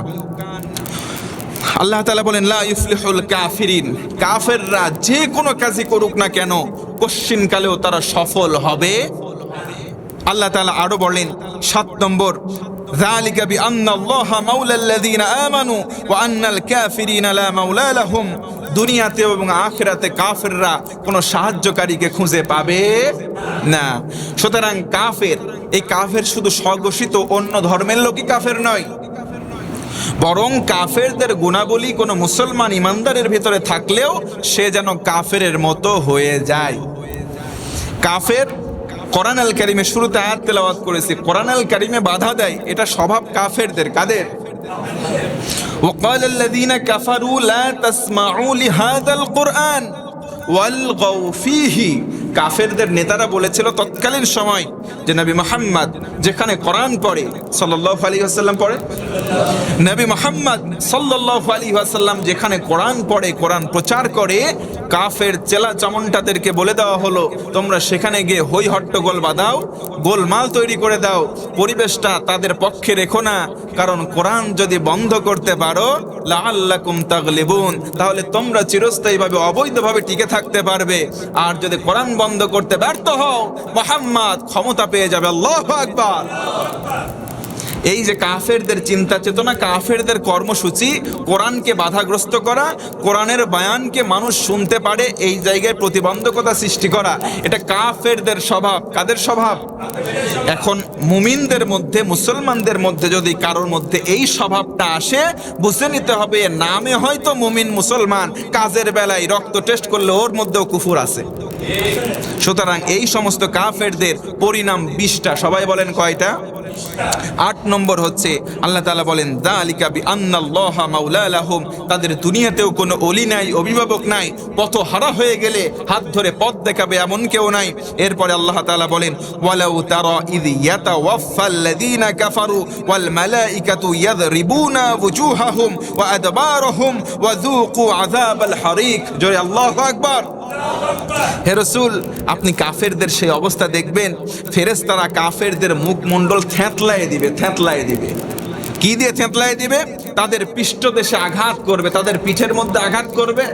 আল্লাহ তাআলা বলেন লা ইফলিহুল কাফিরিন, কাফেররা যে কোনো কাজই করুক না কেন কশ্চিনকালেও তারা সফল হবে আল্লাহ তাআলা আরো বলেন 7 নম্বর, যালিকা বিআন্নাল্লাহা মাওলাল্লাযীনা আমানু ওয়া আন্নাল কাফিরিনা লা মাওলা লাহুম। দুনিয়াতে এবং আখিরাতে কাফেররা কোনো সাহায্যকারীকে খুঁজে পাবে না। সুতরাং এই কাফের শুধু স্বঘোষিত অন্য ধর্মের লোকই কাফের নয়, বরং কাফেরদের গুণাবলী কোনো মুসলমান ইমানদারের ভিতরে থাকলেও সে যেন কাফেরের মতো হয়ে যায়। কাফের কোরআন আল কারীমে শুরুতে আয়াত তেলাওয়াত করেছে, কোরআন আল কারীমে বাধা দেয়, এটা স্বভাব কাফেরদের। কাদের? وقال الذين كفروا لا تسمعوا لهذا القرآن والغوا فيه। কাফেরদের নেতারা বলেছিল তৎকালীন সময় যে নবী মুহাম্মদ যেখানে কোরআন পড়ে, সাল্লাল্লাহু আলাইহি ওয়াসাল্লাম পড়ে, নবী মুহাম্মদ সাল্লাল্লাহু আলাইহি ওয়াসাল্লাম যেখানে কোরআন পড়ে, কোরআন প্রচার করে, কাফের চেলা চামুন্ডাদেরকে বলে দেওয়া হলো তোমরা সেখানে গিয়ে হই হট্টগোল বাঁধাও, গোলমাল তৈরি করে দাও, পরিবেশটা তাদের পক্ষে রেখো না, কারণ কোরআন যদি বন্ধ করতে পারো লাআল্লাকুম তাগলিবুন, তাহলে তোমরা চিরস্থায়ীভাবে অবৈধভাবে টিকে থাকতে পারবে। আর যদি কোরআন বন্ধ করতে ব্যর্থ হও, মুহাম্মদ ক্ষমতা পেয়ে যাবে। আল্লাহু আকবার। এই যে কাফেরদের চিন্তা চেতনা, কাফেরদের কর্মসূচি, কোরআনকে বাধাগ্রস্ত করা, কোরআনের বয়ানকে মানুষ শুনতে পারে এই জায়গায় প্রতিবন্ধকতা সৃষ্টি করা, এটা কাফেরদের স্বভাব। কাদের স্বভাব? এখন মুমিনদের মধ্যে, মুসলমানদের মধ্যে যদি কারোর মধ্যে এই স্বভাবটা আসে, বুঝে নিতে হবে নামে হয়তো মুমিন মুসলমান, কাজের বেলায় রক্ত টেস্ট করলে ওর মধ্যেও কুফর আছে। সুতরাং এই সমস্ত কাফেরদের পরিণাম 20টা। সবাই বলেন কয়টা? 8 নম্বর হচ্ছে আল্লাহ তাআলা বলেন যালিকা বিআন্নাল্লাহা মাওলা লাহুম। তাদের দুনিয়াতেও কোনো ওলি নাই, অভিভাবক নাই, পথহারা হয়ে গেলে হাত ধরে পথ দেখাবে এমন কেউ নাই। এরপরে আল্লাহ তাআলা বলেন ওয়ালাউ তারা ইয ইয়াতাওয়াফাল্লাযীনা কাফারু ওয়াল মালাইকাতু ইয়াযরিবুনা ওয়ুজুহাহুম ওয়া আদবারহুম ওয়া যুকু আযাবাল হারিক। জয় আল্লাহু আকবার। হে রাসূল, আপনি কাফেরদের সেই অবস্থা দেখবেন, ফেরেশতারা কাফেরদের মুখমণ্ডল থেঁতলায় দিবে। কি দিয়ে থেঁতলায় দিবে? তাদের পৃষ্ঠদেশে আঘাত করবে, তাদের পিঠের মধ্যে আঘাত করবে,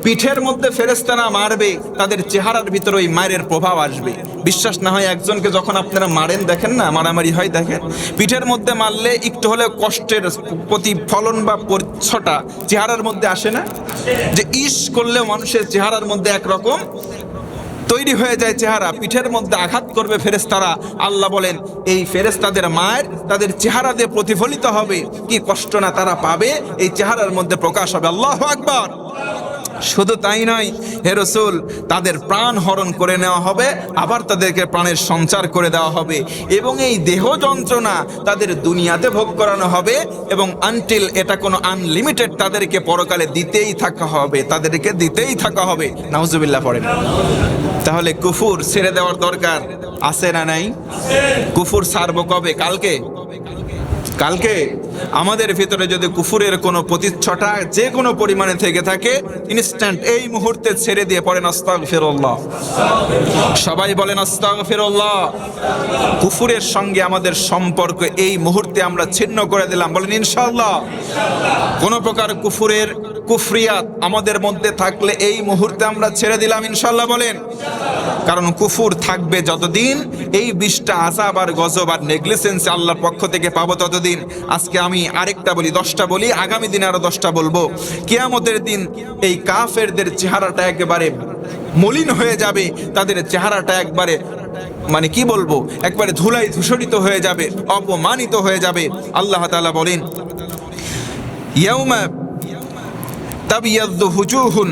পিঠের মধ্যে ফেরেশতারা মারবে, তাদের চেহারার ভিতরে ওই মায়ের প্রভাব আসবে। বিশ্বাস না হয় একজনকে যখন আপনারা মারেন, দেখেন না মারামারি হয়, দেখেন পিঠের মধ্যে মারলে একটু হলেও কষ্টের প্রতিফলন বা পরিচ্ছটা চেহারার মধ্যে আসে না? যে ইস করলেও মানুষের চেহারার মধ্যে একরকম তৈরি হয়ে যায় চেহারা। পিঠের মধ্যে আঘাত করবে ফেরেশতারা, আল্লাহ বলেন এই ফেরেশতাদের মায়ের তাদের চেহারা দিয়ে প্রতিফলিত হবে, কি কষ্ট না তারা পাবে, এই চেহারার মধ্যে প্রকাশ হবে। আল্লাহু আকবার। শুধু তাই নয় হে রাসূল, তাদের প্রাণ হরণ করে নেওয়া হবে, আবার তাদেরকে প্রাণের সঞ্চার করে দেওয়া হবে, এবং এই দেহ যন্ত্রণা তাদের দুনিয়াতে ভোগ করানো হবে, এবং আনটিল এটা কোনো আনলিমিটেড তাদেরকে পরকালে দিতেই থাকা হবে। নাউজুবিল্লাহ পড়েন। তাহলে কুফর ছেড়ে দেওয়ার দরকার আছে না নাই? কুফর ছাড়বো কবে? কালকে। আমাদের ভিতরে যদি কুফুরের কোনো প্রতিচ্ছটা যে কোনো পরিমাণে থেকে থাকে, ইনস্ট্যান্ট এই মুহূর্তে ছেড়ে দিয়ে পড়েন আস্তাগফিরুল্লাহ। সবাই বলেন আস্তাগফিরুল্লাহ। কুফুরের সঙ্গে আমাদের সম্পর্ক এই মুহূর্তে আমরা ছিন্ন করে দিলাম, বলেন ইনশাআল্লাহ। কোনো প্রকার কুফরিয়াত আমাদের মধ্যে থাকলে এই মুহূর্তে আমরা ছেড়ে দিলাম ইনশাআল্লাহ, বলেন। কারণ কুফুর থাকবে যতদিন, এই 20টা আযাব আর গজব আর নেগলিজেন্স আল্লাহর পক্ষ থেকে পাবো ততদিন। আজকে আমি আরেকটা বলি, 10টা বলি, আগামী দিনে আরো 10টা বলবো। কিয়ামতের দিন এই কাফেরদের চেহারাটা একেবারে মলিন হয়ে যাবে, তাদের চেহারাটা একবারে কি বলবো, একবারে ধুলাই ধূসরিত হয়ে যাবে, অপমানিত হয়ে যাবে। আল্লাহ তাআলা বলেন ইয়াউমা তাবিয়াদ্দু ফুজুহুন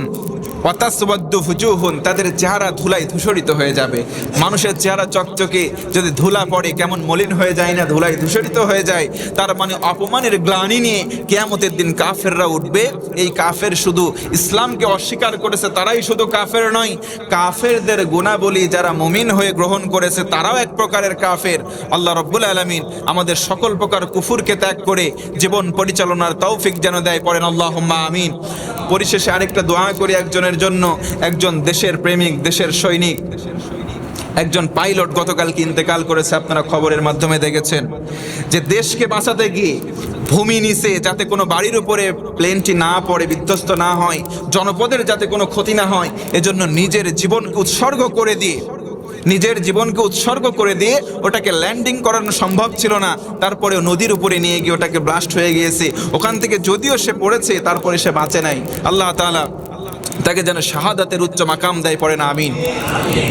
ওয়া তাসওয়াদ্দু ফুজুহুন, তাদের চেহারা ধুলাই ধূসরিত হয়ে যাবে। মানুষের চেহারা চকচকে, যদি ধুলা পড়ে কেমন মলিন হয়ে যায় না, ধুলাই ধূসরিত হয়ে যায়। তার অপমানের গ্লানি নিয়ে কিয়ামতের দিন কাফেররা উঠবে। এই কাফের শুধু ইসলামকে অস্বীকার করেছে তারাই শুধু কাফের নয়, কাফেরদের গুণাবলী যারা মুমিন হয়ে গ্রহণ করেছে তারাও এক প্রকারের কাফের। আল্লাহ রাব্বুল আলামিন আমাদের সকল প্রকার কুফুরকে ত্যাগ করে জীবন পরিচালনার তৌফিক যেন দেয়, পড়েন আল্লাহুম্মা আমিন। পরিশেষে আরেকটা দোয়া করি একজনের জন্য, একজন দেশের প্রেমিক, দেশের সৈনিক, একজন পাইলট গতকালকে ইন্তেকাল করেছে। আপনারা খবরের মাধ্যমে দেখেছেন যে দেশকে বাঁচাতে গিয়ে ভূমি নিচে যাতে কোনো বাড়ির উপরে প্লেনটি না পড়ে, বিধ্বস্ত না হয়, জনপদের যাতে কোনো ক্ষতি না হয়, এজন্য নিজের জীবনকে উৎসর্গ করে দিয়ে নিজের জীবনকে উৎসর্গ করে দিয়ে ওটাকে ল্যান্ডিং করানো সম্ভব ছিল না, তারপরেও নদীর উপরে নিয়ে গিয়ে ওটাকে ব্লাস্ট হয়ে গিয়েছে। ওখান থেকে যদিও সে পড়েছে, তারপরে সে বাঁচে নাই। আল্লাহ তাআলা তাকে যেন শাহাদাতের উচ্চ মাকাম দেয়, পড়ে না আমিন।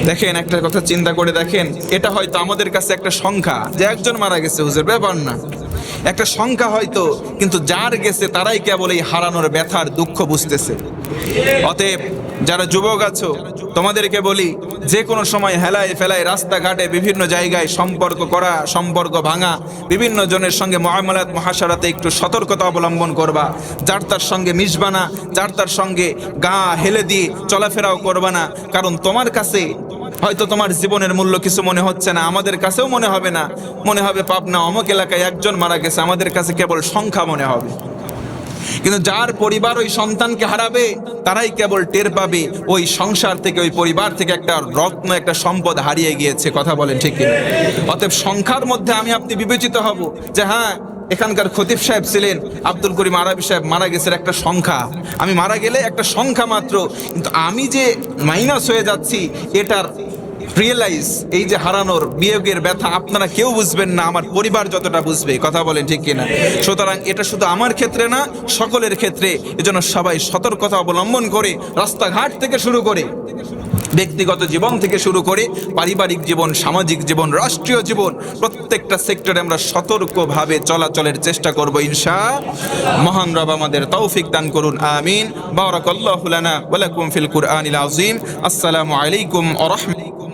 দেখেন, একটা কথা চিন্তা করে দেখেন, এটা হয়তো আমাদের কাছে একটা সংখ্যা যে একজন মারা গেছে, হুজুর ব্যাপার না, একটা সংখ্যা হয়তো, কিন্তু যার গেছে তারাই কেবল এই হারানোর ব্যথার দুঃখ বুঝতেছে। অতএব যারা যুবক আছো, তোমাদেরকে বলি, যে কোনো সময় হেলায় ফেলায় রাস্তাঘাটে বিভিন্ন জায়গায় সম্পর্ক করা, সম্পর্ক ভাঙা, বিভিন্ন জনের সঙ্গে মুআমালাত মুহাশারাতে একটু সতর্কতা অবলম্বন করবা। যার তার সঙ্গে মিশবা না, যার তার সঙ্গে গা হেলে দিয়ে চলাফেরাও করবা না। কারণ তোমার কাছে হয়তো তোমার জীবনের মূল্য কিছু মনে হচ্ছে না, আমাদের কাছেও মনে হবে না। মনে হবে পাবনা অমুক এলাকায় একজন মারা গেছে, আমাদের কাছে কেবল সংখ্যা মনে হবে। কিন্তু যার পরিবার ওই সন্তানকে হারাবে, তারাই কেবল টের পাবে ওই সংসার থেকে, ওই পরিবার থেকে একটা রত্ন, একটা সম্পদ হারিয়ে গিয়েছে। কথা বলেন ঠিক কিনা? অতএব সংখ্যার মধ্যে আমি আপনি বিবেচিত হব যে হ্যাঁ, এখানকার খতিব সাহেব ছিলেন আব্দুল করিম আরবি সাহেব, মারা গেছে একটা সংখ্যা, আমি মারা গেলে একটা সংখ্যা মাত্র। কিন্তু আমি যে মাইনাস হয়ে যাচ্ছি, এটার রিয়েলাইজ, এই যে হারানোর বিয়োগের ব্যথা আপনারা কেউ বুঝবেন না, আমার পরিবার যতটা বুঝবে। কথা বলেন ঠিক কিনা? সুতরাং এটা শুধু আমার ক্ষেত্রে না, সকলের ক্ষেত্রে। এজন্য সবাই সতর্কতা অবলম্বন করে, রাস্তাঘাট থেকে শুরু করে, ব্যক্তিগত জীবন থেকে শুরু করে, পারিবারিক জীবন, সামাজিক জীবন, রাষ্ট্রীয় জীবন, প্রত্যেকটা সেক্টরে আমরা সতর্কভাবে চলাচলের চেষ্টা করব ইনশাআল্লাহ। মহান রব আমাদের তৌফিক দান করুন, আমিন। বারাকাল্লাহু লানা ওয়া লাকুম ফিল কুরআনিল আযীম। আসসালামু আলাইকুম ওয়া রাহমাতুল্লাহ।